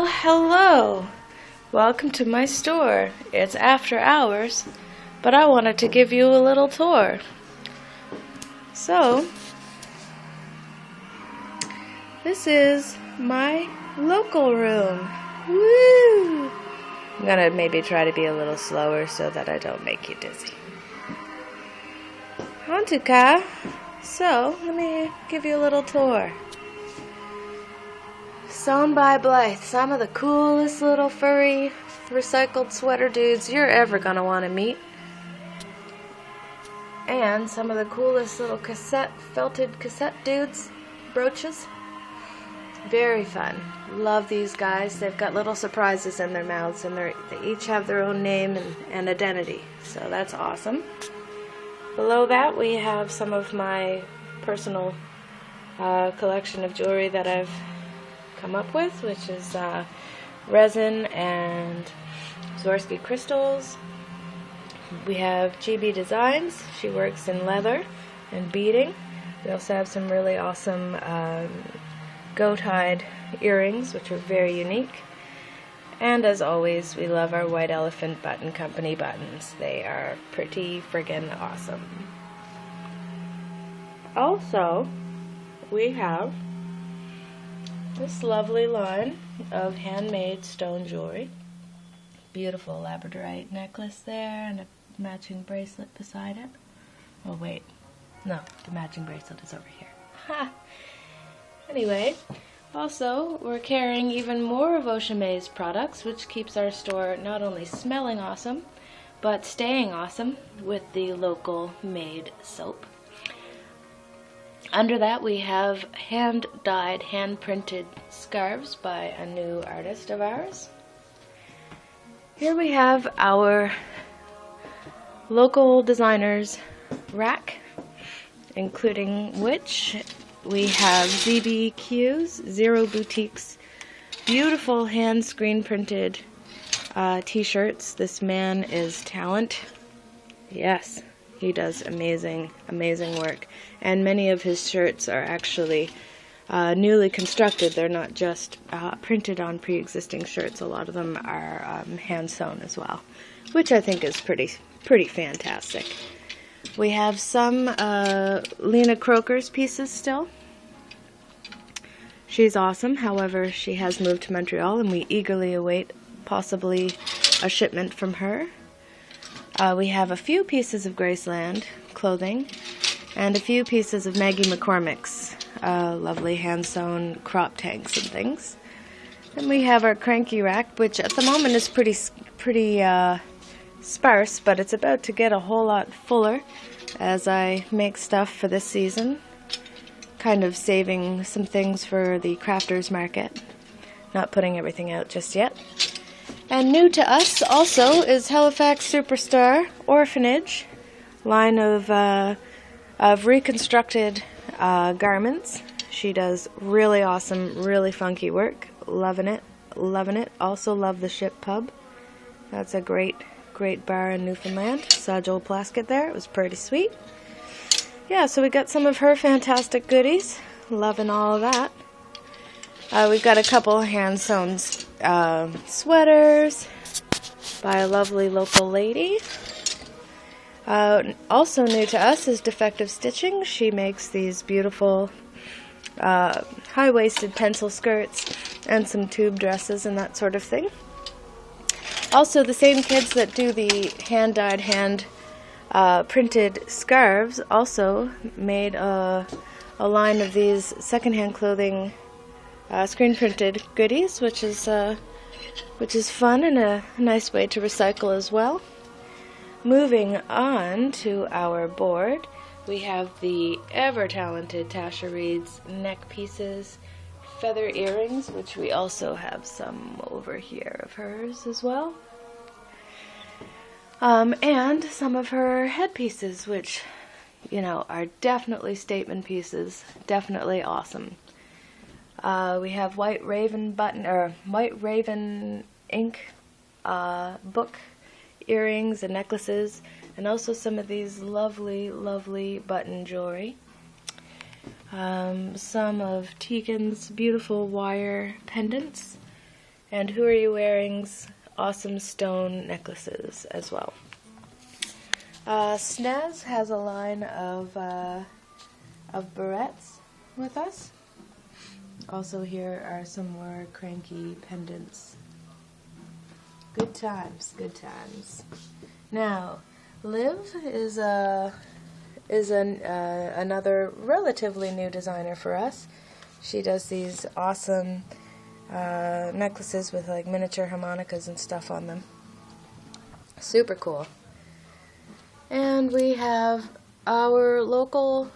Well, hello. Welcome to my store. It's after hours, but I wanted to give you a little tour. So, this is my local room. Woo! I'm gonna maybe try to be a little slower so that I don't make you dizzy. Hantuka. So, let me give you a little tour. Sewn by Blythe, some of the coolest little furry recycled sweater dudes you're ever gonna want to meet. And some of the coolest little felted cassette dudes, brooches. Very fun. Love these guys. They've got little surprises in their mouths, and they each have their own name and identity. So that's awesome. Below that we have some of my personal collection of jewelry that I've come up with, which is resin and Swarovski crystals. We have GB Designs. She works in leather and beading. We also have some really awesome goat-hide earrings, which are very unique. And as always, we love our White Elephant Button Company buttons. They are pretty friggin' awesome. Also, we have this lovely line of handmade stone jewelry. Beautiful labradorite necklace there and a matching bracelet beside it. Oh wait, no, the matching bracelet is over here. Ha! Anyway, also we're carrying even more of Ocean's products, which keeps our store not only smelling awesome, but staying awesome with the local made soap. Under that we have hand-dyed, hand-printed scarves by a new artist of ours. Here we have our local designers rack, including which we have ZBQs, Zero Boutiques, beautiful hand screen printed t-shirts. This man is talent. Yes. He does amazing work, and many of his shirts are actually newly constructed. They're not just printed on pre-existing shirts. A lot of them are hand-sewn as well, which I think is pretty fantastic. We have some Lena Croker's pieces still. She's awesome. However, she has moved to Montreal, and we eagerly await possibly a shipment from her. We have a few pieces of Graceland clothing and a few pieces of Maggie McCormick's lovely hand-sewn crop tanks and things. Then we have our cranky rack, which at the moment is pretty sparse, but it's about to get a whole lot fuller as I make stuff for this season. Kind of saving some things for the crafters market. Not putting everything out just yet. And new to us also is Halifax Superstar Orphanage, line of reconstructed garments. She does really awesome, really funky work. Loving it. Also love the Ship Pub. That's a great bar in Newfoundland. Saw Joel Plaskett there. It was pretty sweet. Yeah, so we got some of her fantastic goodies. Loving all of that. We've got a couple hand-sewn sweaters by a lovely local lady. Also new to us is Defective Stitching. She makes these beautiful high-waisted pencil skirts and some tube dresses and that sort of thing. Also, the same kids that do the hand-dyed, hand-printed scarves also made a line of these secondhand clothing screen printed goodies, which is fun and a nice way to recycle as well. Moving on to our board, we have the ever talented Tasha Reed's neck pieces, feather earrings, which we also have some over here of hers as well, and some of her headpieces, which are definitely statement pieces, definitely awesome. We have White Raven ink book earrings and necklaces, and also some of these lovely button jewelry. Some of Tegan's beautiful wire pendants, and Who Are You Wearing's awesome stone necklaces as well. Snaz has a line of barrettes with us. Also here are some more cranky pendants. Good times, good times. Now, Liv is another relatively new designer for us. She does these awesome necklaces with like miniature harmonicas and stuff on them. Super cool. And we have our local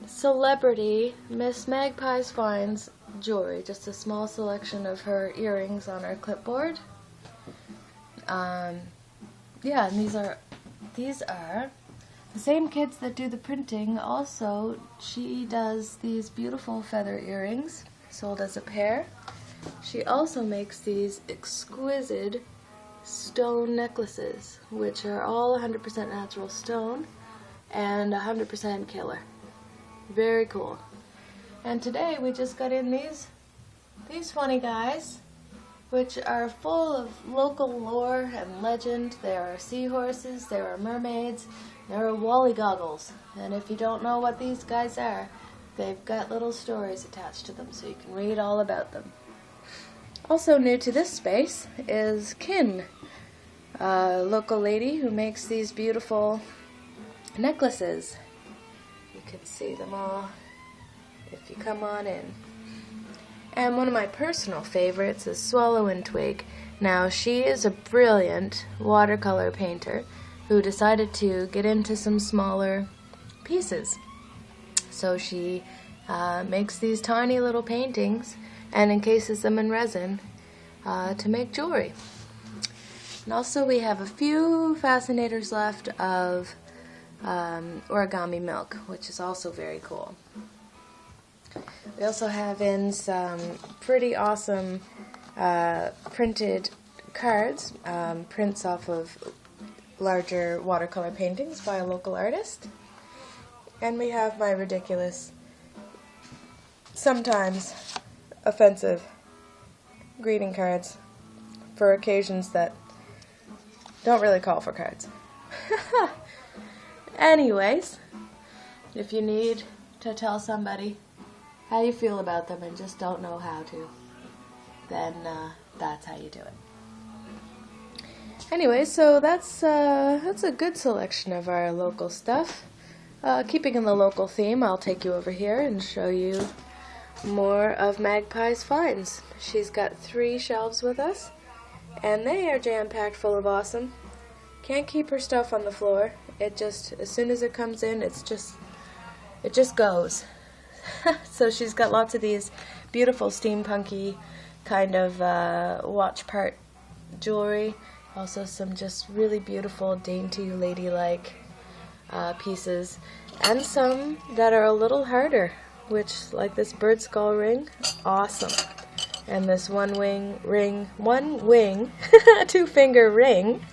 celebrity, Miss Magpie's Finds jewelry. Just a small selection of her earrings on our clipboard. Yeah, and these are the same kids that do the printing. Also, she does these beautiful feather earrings, sold as a pair. She also makes these exquisite stone necklaces, which are all 100% natural stone and 100% killer. Very cool. And today we just got in these funny guys, which are full of local lore and legend. There are seahorses, there are mermaids, there are wally goggles. And if you don't know what these guys are, they've got little stories attached to them, so you can read all about them. Also new to this space is Kin, a local lady who makes these beautiful necklaces. You can see them all if you come on in. And one of my personal favorites is Swallow and Twig. Now, she is a brilliant watercolor painter who decided to get into some smaller pieces. So she makes these tiny little paintings and encases them in resin to make jewelry. And also we have a few fascinators left of origami milk, which is also very cool. We also have in some pretty awesome printed cards, prints off of larger watercolor paintings by a local artist. And we have my ridiculous, sometimes offensive greeting cards for occasions that don't really call for cards. Anyways, if you need to tell somebody how you feel about them and just don't know how to, then that's how you do it. Anyway, so that's a good selection of our local stuff. Keeping in the local theme, I'll take you over here and show you more of Magpie's finds. She's got 3 shelves with us, and they are jam-packed full of awesome. Can't keep her stuff on the floor. It just, as soon as it comes in, it just goes. So she's got lots of these beautiful steampunky kind of watch part jewelry. Also some just really beautiful, dainty, ladylike pieces. And some that are a little harder, which, like this bird skull ring, awesome. And this one wing, 2-finger ring,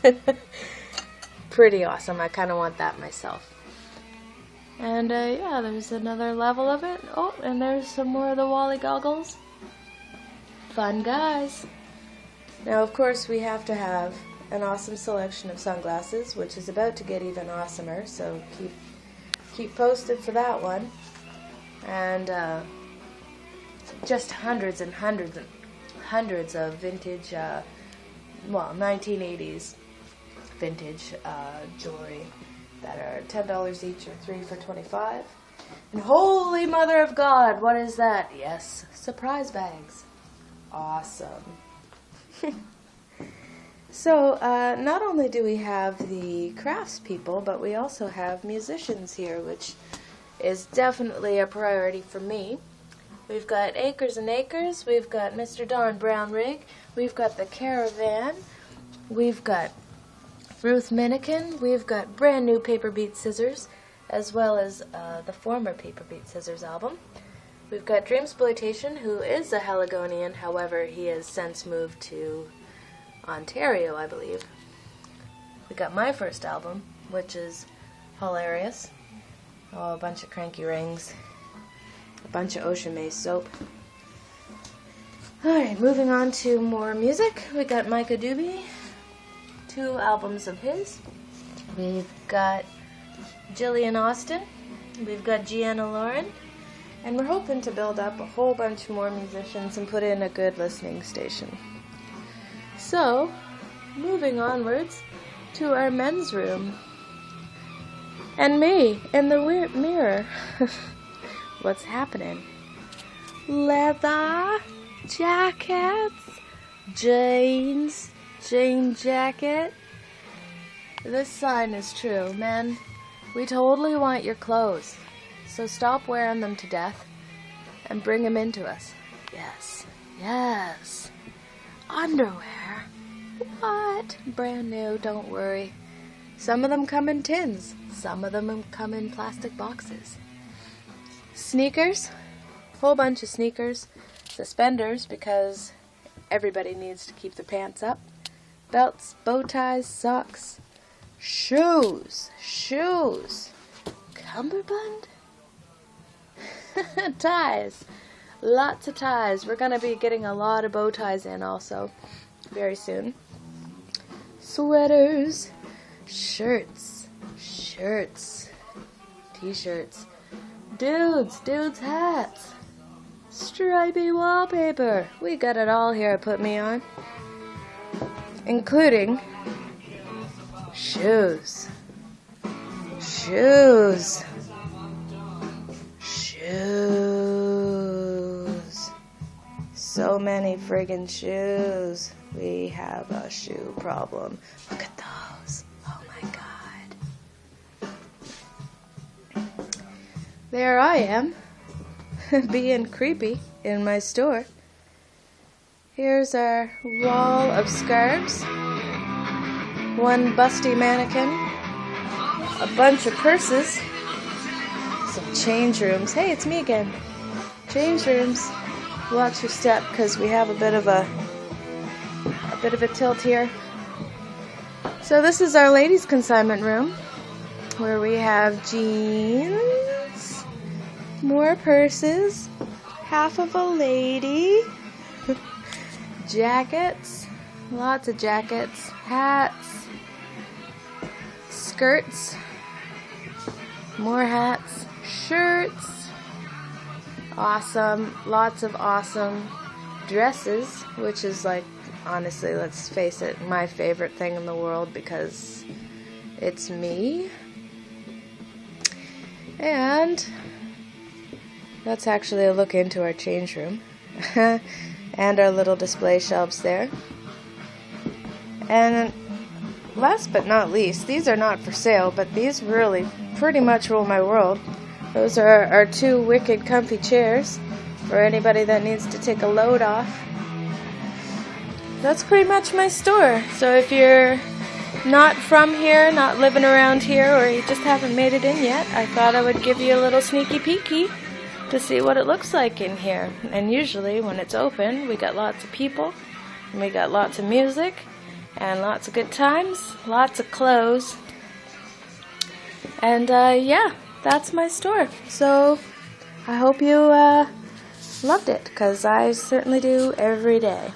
pretty awesome. I kind of want that myself. And yeah, there's another level of it. Oh, and there's some more of the Wally goggles. Fun guys. Now, of course, we have to have an awesome selection of sunglasses, which is about to get even awesomer, so keep posted for that one. And just hundreds and hundreds and hundreds of vintage, 1980s vintage jewelry that are $10 each or 3 for $25. And holy mother of God, what is that? Yes, surprise bags. Awesome. So, not only do we have the craftspeople, but we also have musicians here, which is definitely a priority for me. We've got Acres and Acres, we've got Mr. Don Brownrigg, we've got the Caravan, we've got Ruth Minikin, we've got brand new Paper Beat Scissors, as well as the former Paper Beat Scissors album. We've got Dreamsploitation, who is a Haligonian, however, he has since moved to Ontario, I believe. We got my first album, which is hilarious. Oh, a bunch of cranky rings, a bunch of Ocean Maze soap. Alright, moving on to more music. We got Micah Doobie, 2 albums of his. We've got Jillian Austin. We've got Gianna Lauren. And we're hoping to build up a whole bunch more musicians and put in a good listening station. So, moving onwards to our men's room. And me in the mirror. What's happening? Leather jackets, jean jacket. This sign is true, men. We totally want your clothes, so stop wearing them to death and bring them into us. Yes, yes. Underwear? What? Brand new, don't worry. Some of them come in tins. Some of them come in plastic boxes. Sneakers? Whole bunch of sneakers. Suspenders, because everybody needs to keep their pants up. Belts, bow ties, socks. Shoes. Cummerbund? Ties. Lots of ties. We're going to be getting a lot of bow ties in also very soon. Sweaters. Shirts. T-shirts. Dudes hats. Stripy wallpaper. We got it all here at Put Me On. Including shoes. So many friggin' shoes. We have a shoe problem. Look at those. Oh my god. There I am. Being creepy in my store. Here's our wall of scarves, 1 busty mannequin, a bunch of purses, some change rooms. Hey, it's me again. Change rooms. Watch your step, because we have a bit of a tilt here. So this is our ladies' consignment room, where we have jeans, more purses, half of a lady, jackets, lots of jackets, hats, skirts, more hats, shirts, awesome, lots of awesome dresses, which is like, honestly, let's face it, my favorite thing in the world because it's me. And that's actually a look into our change room. And our little display shelves there. And last but not least, these are not for sale, but these really pretty much rule my world. Those are our 2 wicked comfy chairs for anybody that needs to take a load off. That's pretty much my store. So if you're not from here, not living around here, or you just haven't made it in yet, I thought I would give you a little sneaky peeky to see what it looks like in here. And usually when it's open, we got lots of people, and we got lots of music, and lots of good times, lots of clothes. And yeah, that's my store. So I hope you loved it, because I certainly do every day.